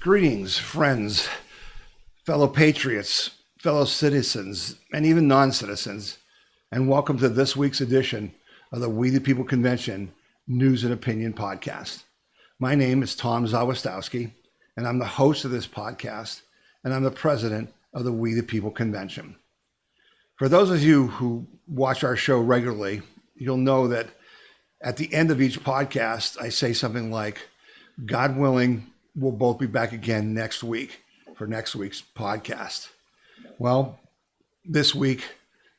Greetings, friends, fellow patriots, fellow citizens, and even non-citizens, and welcome to this week's edition of the We the People Convention News and Opinion Podcast. My name is Tom Zawistowski, and I'm the host of this podcast, and I'm the president of the We the People Convention. For those of you who watch our show regularly, you'll know that at the end of each podcast, I say something like, God willing, we'll both be back again next week for next week's podcast. Well, this week,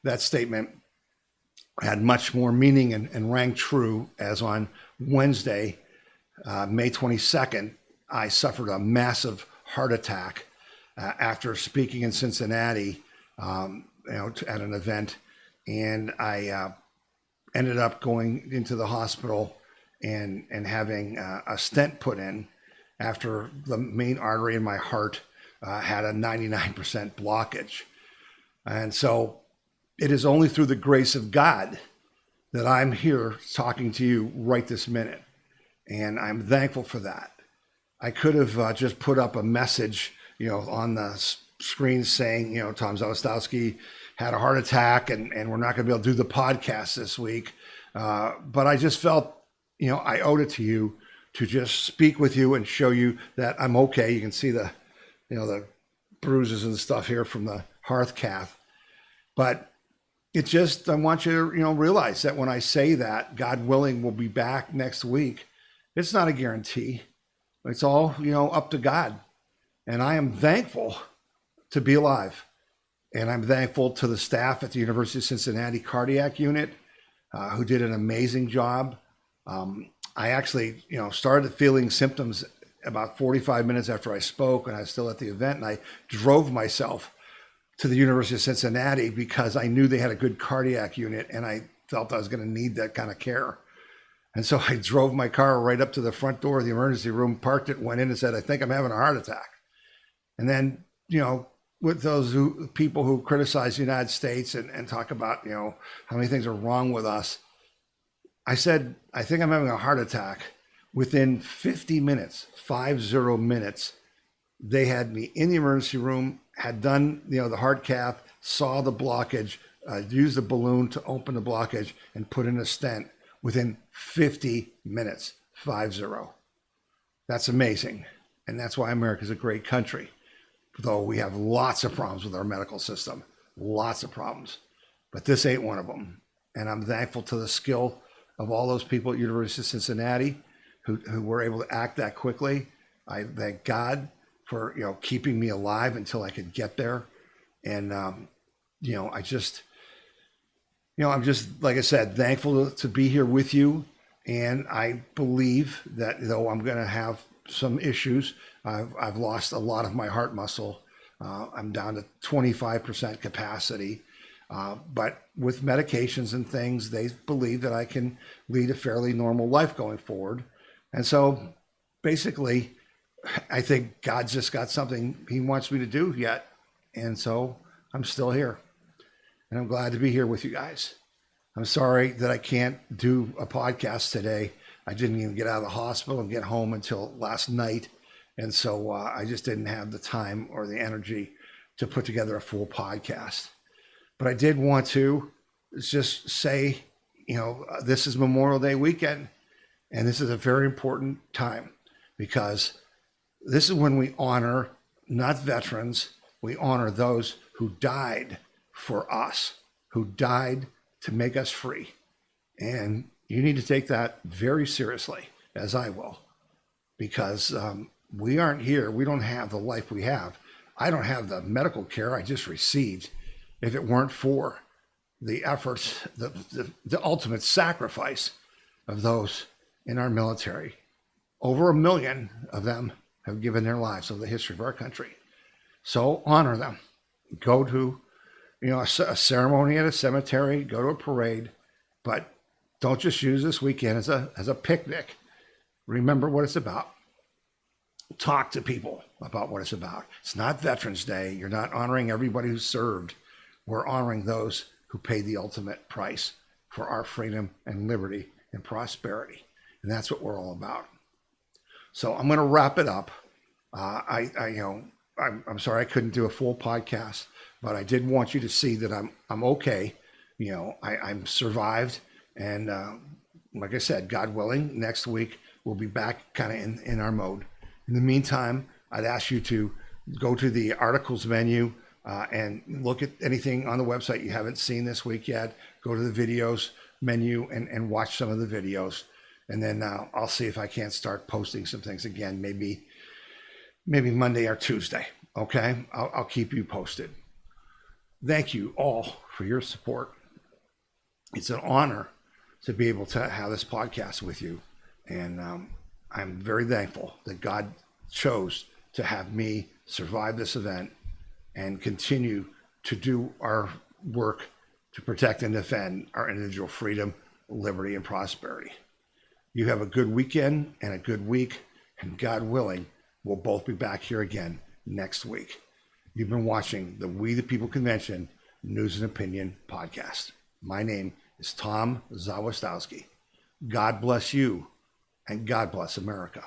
that statement had much more meaning and rang true, as on Wednesday, May 22nd, I suffered a massive heart attack after speaking in Cincinnati, at an event, and I ended up going into the hospital and having a stent put in after the main artery in my heart had a 99% blockage. And so it is only through the grace of God that I'm here talking to you right this minute. And I'm thankful for that. I could have just put up a message, on the screen saying, Tom Zawistowski had a heart attack and we're not going to be able to do the podcast this week. But I just felt, I owed it to you to just speak with you and show you that I'm okay. You can see the bruises and stuff here from the hearth cath. But it just, I want you to, realize that when I say that, God willing, we'll be back next week, it's not a guarantee. It's all, up to God. And I am thankful to be alive. And I'm thankful to the staff at the University of Cincinnati Cardiac Unit, who did an amazing job. I actually, started feeling symptoms about 45 minutes after I spoke, and I was still at the event, and I drove myself to the University of Cincinnati because I knew they had a good cardiac unit, and I felt I was going to need that kind of care. And so I drove my car right up to the front door of the emergency room, parked it, went in and said, I think I'm having a heart attack. And then, with those people who criticize the United States and talk about, how many things are wrong with us, I said, I think I'm having a heart attack. Within 50 minutes, they had me in the emergency room, had done, the heart cath, saw the blockage, used the balloon to open the blockage and put in a stent within 50 minutes, 50. That's amazing. And that's why America's a great country. Though we have lots of problems with our medical system, lots of problems, but this ain't one of them. And I'm thankful to the skill of all those people at University of Cincinnati who were able to act that quickly. I thank God for, keeping me alive until I could get there. And, I'm just, like I said, thankful to be here with you. And I believe that though I'm going to have some issues, I've lost a lot of my heart muscle. I'm down to 25% capacity. But with medications and things, they believe that I can lead a fairly normal life going forward. And so basically, I think God's just got something he wants me to do yet. And so I'm still here. And I'm glad to be here with you guys. I'm sorry that I can't do a podcast today. I didn't even get out of the hospital and get home until last night. And so I just didn't have the time or the energy to put together a full podcast. But I did want to just say, this is Memorial Day weekend, and this is a very important time because this is when we honor not veterans, we honor those who died for us, who died to make us free. And you need to take that very seriously, as I will, because we aren't here. We don't have the life we have. I don't have the medical care I just received if it weren't for the efforts, the ultimate sacrifice of those in our military. Over 1 million of them have given their lives over the history of our country. So honor them. Go to, a ceremony at a cemetery, go to a parade, but don't just use this weekend as a picnic. Remember what it's about. Talk to people about what it's about. It's not Veterans Day. You're not honoring everybody who served. We're honoring those who paid the ultimate price for our freedom and liberty and prosperity. And that's what we're all about. So I'm going to wrap it up. I'm sorry I couldn't do a full podcast, but I did want you to see that I'm okay. I'm survived, and like I said, God willing, next week we'll be back kind of in our mode. In the meantime, I'd ask you to go to the articles menu and look at anything on the website you haven't seen this week yet. Go to the videos menu and watch some of the videos. And then I'll see if I can't start posting some things again, maybe Monday or Tuesday. Okay, I'll keep you posted. Thank you all for your support. It's an honor to be able to have this podcast with you. And I'm very thankful that God chose to have me survive this event and continue to do our work to protect and defend our individual freedom, liberty, and prosperity. You have a good weekend and a good week, and God willing, we'll both be back here again next week. You've been watching the We the People Convention News and Opinion podcast. My name is Tom Zawistowski. God bless you, and God bless America.